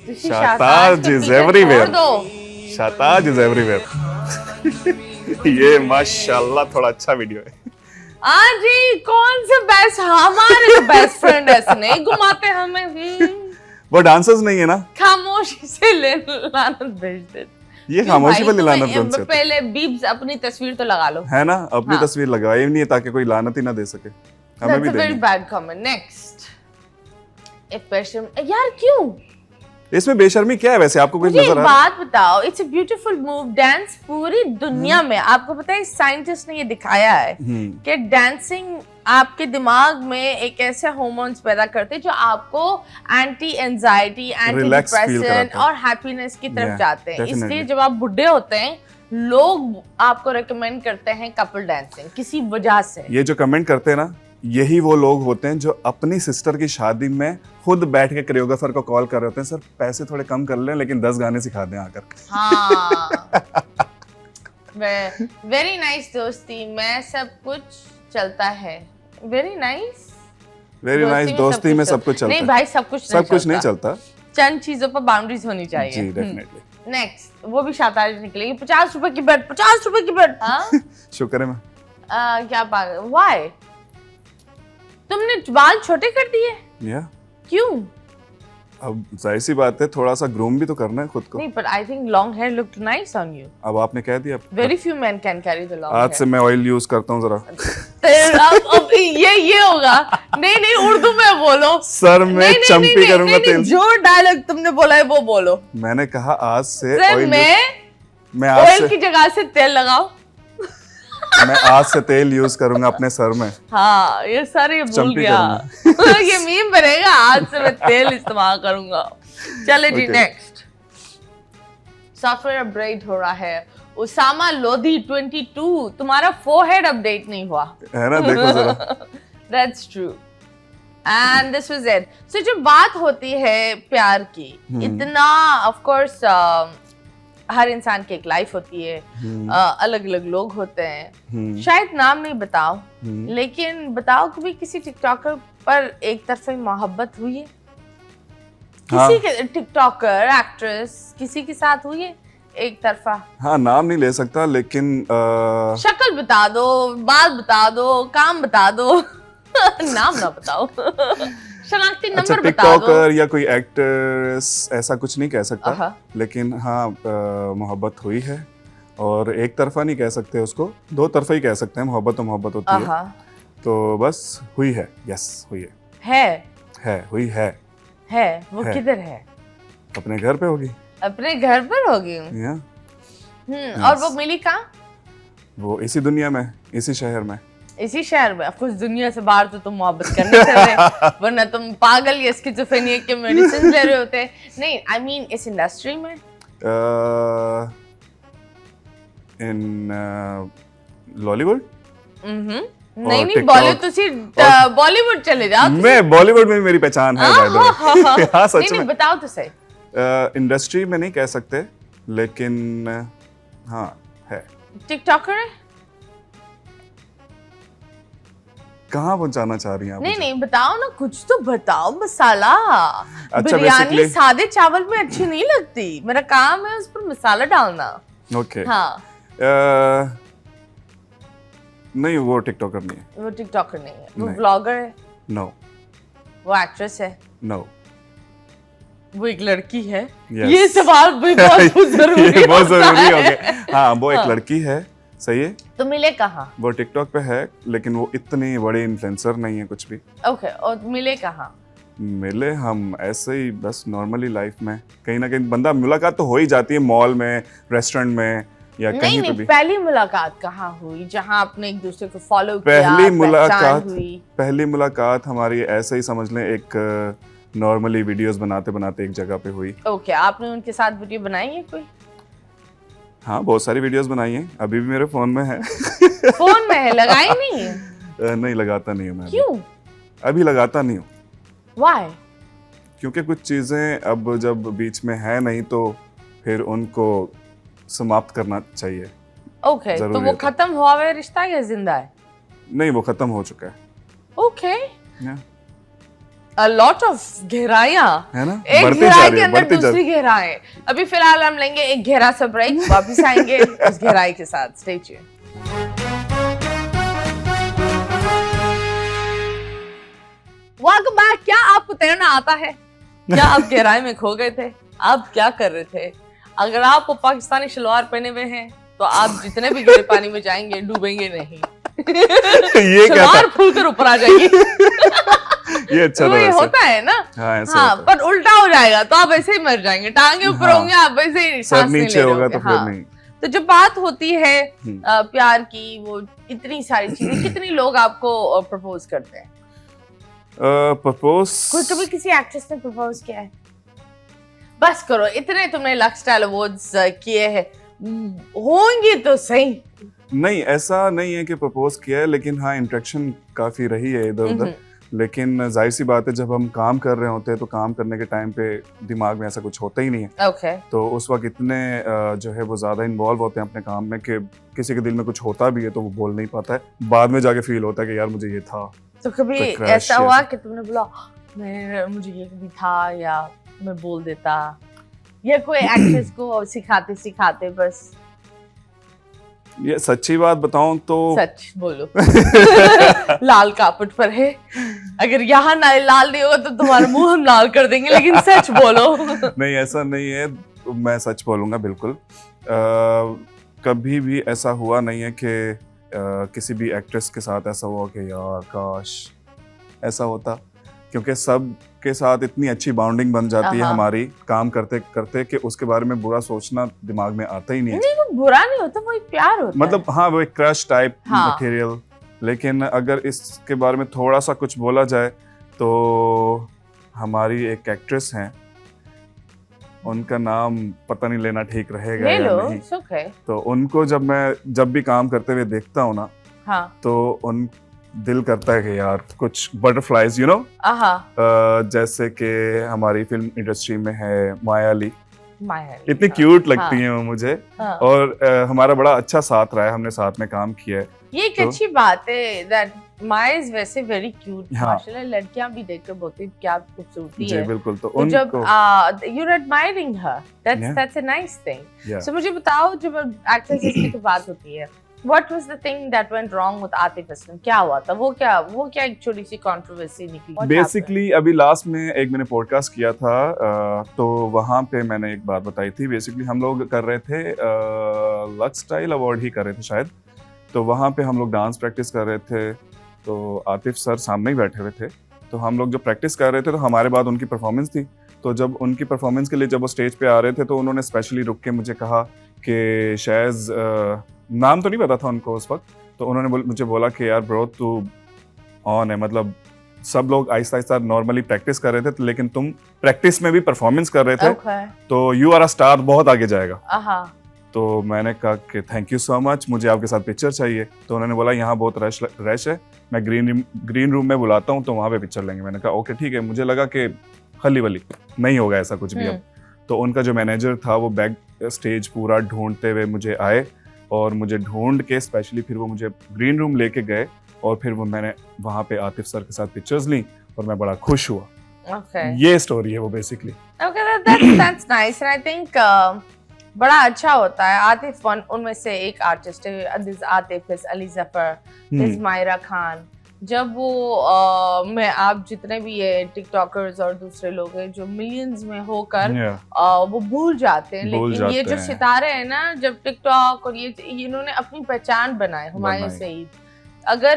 शाताज is everywhere, शाताज is everywhere. ये माशाल्लाह थोड़ा अच्छा वीडियो है। हाँ जी, कौन से बेस्ट, हमारे बेस्ट फ्रेंड ऐसे नहीं घुमाते हमें। वो डांसर्स नहीं है ना, खामोशी से लानत भेज दे। ये खामोशी पर लानत कौन से? पहले बीब्स अपनी तस्वीर तो लगा लो, है ना, अपनी तस्वीर लगाई नहीं है ताकि कोई लानत ही ना दे सके, हमें भी देनी। Bad comment. नेक्स्ट, यार क्यों इसमें बेशर्मी क्या है वैसे, आपको कुछ नजर आ रहा है? बात बताओ, it's a beautiful move. Dance पूरी दुनिया में, आपको पता है साइंटिस्ट ने ये दिखाया है कि डांसिंग आपके दिमाग में एक ऐसे हार्मोन्स पैदा करते हैं जो आपको एंटी एंजाइटी, एंटी डिप्रेशन और हैप्पीनेस की तरफ जाते हैं। इसलिए जब आप बुढ़े होते हैं, लोग आपको रेकमेंड करते हैं कपल डांसिंग किसी वजह से। ये जो कमेंट करते हैं ना, यही वो लोग होते हैं जो अपनी सिस्टर की शादी में खुद बैठ के कोरियोग्राफर को कॉल कर रहे होते हैं, सर पैसे थोड़े कम कर लें लेकिन 10 गाने सिखा दें आकर। हाँ। वेरी नाइस दोस्ती में सब कुछ चलता है। वेरी नाइस दोस्ती में सब कुछ चलता है। नहीं भाई, सब कुछ नहीं चलता। चंद चीजों पर बाउंड्रीज होनी चाहिए। जी, डेफिनेटली। नेक्स्ट, वो भी शाताज निकलेगी। 50 रुपए की बेड, 50 रुपए की बेड। शुक्र है मैं। क्या पागल, व्हाई? तुमने बाल छोटे कर दिए? क्यों? अब जाहिर सी बात है, थोड़ा सा ग्रूम भी तो करना है खुद को। नहीं, but I think long hair looked nice on you. अब आपने कह दिया। Very few men can carry the long hair. आज से मैं ऑयल यूज करता हूँ जरा। अब ये होगा। नहीं, उर्दू में बोलो। सर मैं चंपी करूंगा तेल। जो डायलॉग तुमने बोला है वो बोलो। मैंने कहा आज से मैं ऑयल की जगह से तेल लगाओ। मैं आज से तेल यूज करूंगा अपने सर में। हाँ, ये सारे भूल गया। ये मीम बनेगा, आज से मैं तेल इस्तेमाल करूंगा। चले जी, नेक्स्ट। सॉफ्टवेयर अपडेट हो रहा है। उसामा लोधी 22, तुम्हारा फोरहेड अपडेट नहीं हुआ है ना, देखो जरा। That's true. And this was it. So जब बात होती है प्यार की, इतना of course हर इंसान की एक लाइफ होती है, अलग अलग लोग होते हैं। शायद नाम नहीं बताओ, लेकिन बताओ कभी किसी टिकटॉकर पर एक तरफा मोहब्बत हुई है? किसी के टिकटॉकर, एक्ट्रेस, किसी के साथ हुई है एक तरफा? हाँ, नाम नहीं ले सकता लेकिन शक्ल बता दो, बात बता दो, काम बता दो। नाम ना बताओ। शनाख्ती नंबर बता दो। टिकटॉकर या कोई एक्ट्रेस ऐसा कुछ नहीं कह सकता, लेकिन हाँ मोहब्बत हुई है। और एक तरफा नहीं कह सकते उसको, दो तरफा ही कह सकते हैं। मोहब्बत तो मोहब्बत होती है, तो बस हुई है। यस, हुई है, हुई है। वो किधर है? अपने घर पे होगी। अपने घर पर होगी। और वो मिली कहाँ? वो इसी दुनिया में, इसी शहर में। इसी शहर में? ऑफ कोर्स दुनिया से बाहर तो तुम मोहब्बत करने चल रहे, वरना तुम पागल या स्किज़ोफ्रेनिया के मेडिसिन ले रहे होते। नहीं, आई मीन इस इंडस्ट्री में। इन लॉलीवुड। नहीं, बॉलीवुड चले जाओ। मैं बॉलीवुड में मेरी पहचान है। हाँ, सच में। बताओ तो सही। इंडस्ट्री में नहीं कह सकते, लेकिन हाँ है। टिकटॉकर है? कहाँ पहुंचाना चाह रही हैं आप? नहीं, बताओ ना, कुछ तो बताओ। मसाला। अच्छा, बिरयानी सादे चावल में अच्छी नहीं लगती। मेरा काम है उस पर मसाला डालना। ओके। हाँ। नहीं, वो टिकटॉकर नहीं है। वो टिकटॉकर नहीं है। वो ब्लॉगर है? नो। वो एक्ट्रेस है? नो। वो एक लड़की है? ये सवाल भी बहुत जरूरी हो गया। हाँ, वो एक लड़की है। सही है। तो मिले कहाँ? वो टिकटॉक पे है, लेकिन वो इतनी बड़ी इन्फ्लुएंसर नहीं है कुछ भी। ओके, और मिले कहाँ? मिले हम ऐसे ही बस नॉर्मली लाइफ में, कहीं ना कहीं बंदा मुलाकात तो हो ही जाती है, मॉल में, रेस्टोरेंट में या कहीं पे भी। पहली मुलाकात कहाँ हुई जहाँ आपने एक दूसरे को फॉलो किया? पहली मुलाकात हमारी ऐसे ही समझ लें, एक नॉर्मली वीडियोस बनाते बनाते एक जगह पे हुई। ओके, आपने उनके साथ वीडियो बनाई है कोई? हाँ, बहुत सारी वीडियोस बनाई हैं, अभी भी मेरे फोन में है। फोन में है? लगाई नहीं है? नहीं, लगाता नहीं हूँ मैं। क्यों? अभी लगाता नहीं हूँ। Why? क्योंकि कुछ चीजें अब जब बीच में है नहीं तो फिर उनको समाप्त करना चाहिए। ओके, तो वो खत्म हुआ है रिश्ता या जिंदा है? नहीं, वो खत्म हो चुका है। ओके। a lot of गहराइयाँ है ना, एक गहराई के अंदर दूसरी गहराई। अभी फिलहाल हम लेंगे एक गहरा सा ब्रेक, वापस आएंगे उस गहराई के साथ। Stay tuned. Welcome back. क्या आपको तैरना आता है? क्या आप गहराई में खो गए थे? आप क्या कर रहे थे? अगर आप पाकिस्तानी शलवार पहने हुए हैं तो आप जितने भी गहरे पानी में जाएंगे डूबेंगे नहीं। ये शलवार खुलकर ऊपर आ जाएगी। ये अच्छा तो ये होता है ना। हाँ, पर उल्टा हो जाएगा तो आप ऐसे ही मर जाएंगे। टांगे ऊपर होंगे, आप ऐसे ही सांस नहीं ले रहे होगे। हाँ। नहीं। तो जब बात होती है प्यार की, वो इतनी सारी चीजें, कितनी लोग आपको प्रपोज करते हैं? प्रपोज कोई कभी किसी एक्ट्रेस ने प्रपोज किया है? बस करो, इतने तुमने लक्स स्टाइल अवार्ड्स किए हैं, होंगे तो सही। नहीं, ऐसा नहीं है कि प्रपोज किया है, लेकिन हाँ इंटरेक्शन काफी रही है इधर उधर। लेकिन जाहिर सी बात है, जब हम काम कर रहे होते हैं तो काम करने के टाइम पे दिमाग में ऐसा कुछ होता ही नहीं है। okay. तो उस वक्त इतने जो है वो ज्यादा इन्वॉल्व होते हैं अपने काम में कि किसी के दिल में कुछ होता भी है तो वो बोल नहीं पाता है। बाद में जाके फील होता है कि यार मुझे ये था। तो कभी ऐसा हुआ कि तुमने बोला मुझे ये भी था, या मैं बोल देता, या कोई एक्ट्रेस को सिखाते सिखाते बस? ये सच्ची बात बताऊं तो सच बोलो। लाल कापट पर है, अगर यहाँ ना लाल नहीं होगा तो तुम्हारा मुंह हम लाल कर देंगे, लेकिन सच बोलो। नहीं, ऐसा नहीं है, मैं सच बोलूंगा बिल्कुल। कभी भी ऐसा हुआ नहीं है कि किसी भी एक्ट्रेस के साथ ऐसा हुआ कि यार काश ऐसा होता, क्योंकि सब के साथ इतनी अच्छी बाउंडिंग बन जाती है हमारी काम करते करते कि उसके बारे में बुरा सोचना दिमाग में आता ही नहीं है। नहीं, वो बुरा नहीं होता, वो एक प्यार होता मतलब हाँ, वो एक क्रश टाइप मटेरियल। लेकिन अगर इसके बारे में थोड़ा सा कुछ बोला जाए तो हमारी एक एक्ट्रेस हैं, उनका नाम पता नहीं लेना ठीक रहेगा या नहीं, तो उनको जब भी काम करते हुए देखता हूँ ना, तो उन दिल करता है कि यार कुछ बटरफ्लाइज जैसे कि हमारी फिल्म इंडस्ट्री में है माया अली, इतनी क्यूट लगती हैं वो मुझे। और हमारा बड़ा अच्छा साथ रहा है, हमने साथ में काम किया है। ये एक अच्छी बात है दैट माया इज वैसे वेरी क्यूट। माशाल्लाह, लड़कियां भी देखकर बोलती क्या खूबसूरती है। बिल्कुल। तो जब you are admiring her, that's a nice thing. So मुझे बताओ, जब एक्ट्रेसेस की बात होती है, What was the thing that went wrong with Atif Aslam? क्या हुआ था? वो क्या एक छोटी सी कंट्रोवर्सी निकली? बेसिकली अभी लास्ट में एक मैंने पॉडकास्ट किया था, तो वहाँ पे मैंने एक बात बताई थी। बेसिकली हम लोग कर रहे थे लक्स स्टाइल अवार्ड ही कर रहे थे शायद, तो वहाँ पे हम लोग डांस प्रैक्टिस कर रहे थे, तो आतिफ सर सामने ही बैठे हुए थे। तो हम लोग जब प्रैक्टिस कर रहे थे तो हमारे बाद उनकी परफॉर्मेंस थी। तो जब उनकी परफॉर्मेंस के लिए जब वो स्टेज पे आ रहे थे तो उन्होंने स्पेशली रुक के मुझे कहा कि शायद नाम तो नहीं पता था उनको उस वक्त, तो उन्होंने मुझे बोला कि यार ब्रो तू ऑन है, मतलब सब लोग आहिस्ता आहिस्ता नॉर्मली प्रैक्टिस कर रहे थे, लेकिन तुम प्रैक्टिस में भी परफॉर्मेंस कर रहे थे, तो यू आर अ स्टार, बहुत आगे जाएगा। तो मैंने कहा कि थैंक यू सो मच, मुझे आपके साथ पिक्चर चाहिए। तो उन्होंने बोला यहाँ बहुत रश है, मैं ग्रीन रूम में बुलाता हूँ तो वहाँ पे पिक्चर लेंगे। मैंने कहा ओके ठीक है। मुझे लगा कि खली वली नहीं होगा ऐसा कुछ भी अब। तो उनका जो मैनेजर था वो बैक स्टेज पूरा ढूंढते हुए मुझे आए, और मुझे ढूंढ के स्पेशली फिर वो मुझे ग्रीन रूम लेके गए, और फिर वो मैंने वहाँ पे आतिफ सर के साथ पिक्चर्स ली और मैं बड़ा खुश हुआ। ये स्टोरी है वो basically. that's nice and I think बड़ा अच्छा होता है। आतिफ उनमें से एक आर्टिस्ट है, आतिफ, अली जफर, मायरा खान। जब वो मैं आप जितने भी ये टिकटॉकर्स और दूसरे लोग हैं जो मिलियंस में होकर वो भूल जाते हैं, लेकिन ये जो सितारे हैं ना, जब टिकटॉक और ये इन्होंने अपनी पहचान बनाए, हुमायूं सईद, अगर